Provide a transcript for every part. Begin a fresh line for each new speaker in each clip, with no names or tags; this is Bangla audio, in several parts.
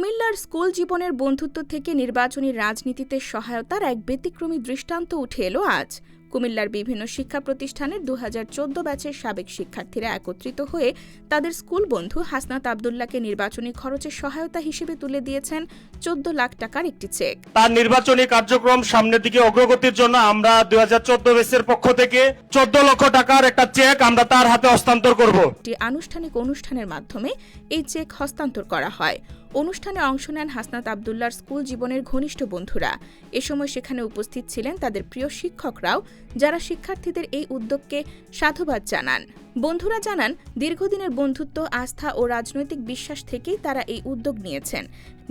কুমিল্লার স্কুল জীবনের বন্ধুত্ব থেকে নির্বাচনী রাজনীতিতে সহায়তার এক ব্যতিক্রমী দৃষ্টান্ত উঠে এলো আজ। কুমিল্লার বিভিন্ন শিক্ষা প্রতিষ্ঠানের ২০১৪ ব্যাচের সাবেক শিক্ষার্থীরা একত্রিত হয়ে তাদের স্কুল বন্ধু হাসনাত আবদুল্লাহকে নির্বাচনী খরচের সহায়তা হিসেবে তুলে দিয়েছেন ১৪ লাখ টাকার একটি চেক।
তার নির্বাচনী কার্যক্রম সামনের দিকে অগ্রগতির জন্য আমরা ২০১৪ ব্যাচের পক্ষ থেকে ১৪ লক্ষ টাকার একটা চেক আমরা তার হাতে হস্তান্তর করব।
একটি আনুষ্ঠানিক অনুষ্ঠানের মাধ্যমে এই চেক হস্তান্তর করা হয়। অনুষ্ঠানে অংশ নেন হাসনাত আবদুল্লাহর স্কুল জীবনের ঘনিষ্ঠ বন্ধুরা। এ সময় সেখানে উপস্থিত ছিলেন তাদের প্রিয় শিক্ষকরাও, যারা শিক্ষার্থীদের এই উদ্যোগকে সাধুবাদ জানান। বন্ধুরা জানান, দীর্ঘদিনের বন্ধুত্ব, আস্থা ও রাজনৈতিক বিশ্বাস থেকেই তারা এই উদ্যোগ নিয়েছেন।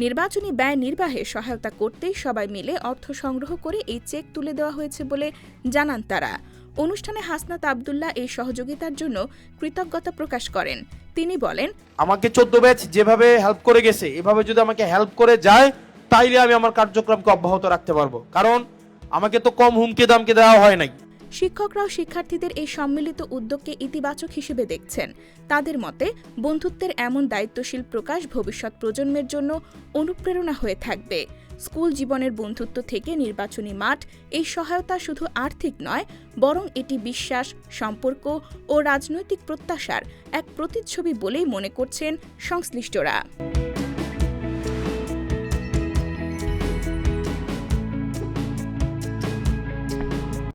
নির্বাচনী ব্যয় নির্বাহে সহায়তা করতেই সবাই মিলে অর্থ সংগ্রহ করে এই চেক তুলে দেওয়া হয়েছে বলে জানান তারা। অনুষ্ঠানে হাসনাত আবদুল্লাহ এই সহযোগিতার জন্য কৃতজ্ঞতা প্রকাশ করেন। তিনি বলেন,
আমাকে ১৪ ব্যাচ যেভাবে হেল্প করে গেছে, এভাবে যদি আমাকে হেল্প করে যায় তাইলে আমি আমার কার্যক্রমকে অব্যাহত রাখতে পারবো, কারণ আমাকে তো কম হুমকি দামকে দেওয়া হয় নাই।
শিক্ষকরাও শিক্ষার্থীদের এই সম্মিলিত উদ্যোগকে ইতিবাচক হিসেবে দেখছেন। তাদের মতে, বন্ধুত্বের এমন দায়িত্বশীল প্রকাশ ভবিষ্যৎ প্রজন্মের জন্য অনুপ্রেরণা হয়ে থাকবে। স্কুল জীবনের বন্ধুত্ব থেকে নির্বাচনী মাঠ এই সহায়তা শুধু আর্থিক নয়, বরং এটি বিশ্বাস, সম্পর্ক ও রাজনৈতিক প্রত্যাশার এক প্রতিচ্ছবি বলেই মনে করছেন সংশ্লিষ্টরা।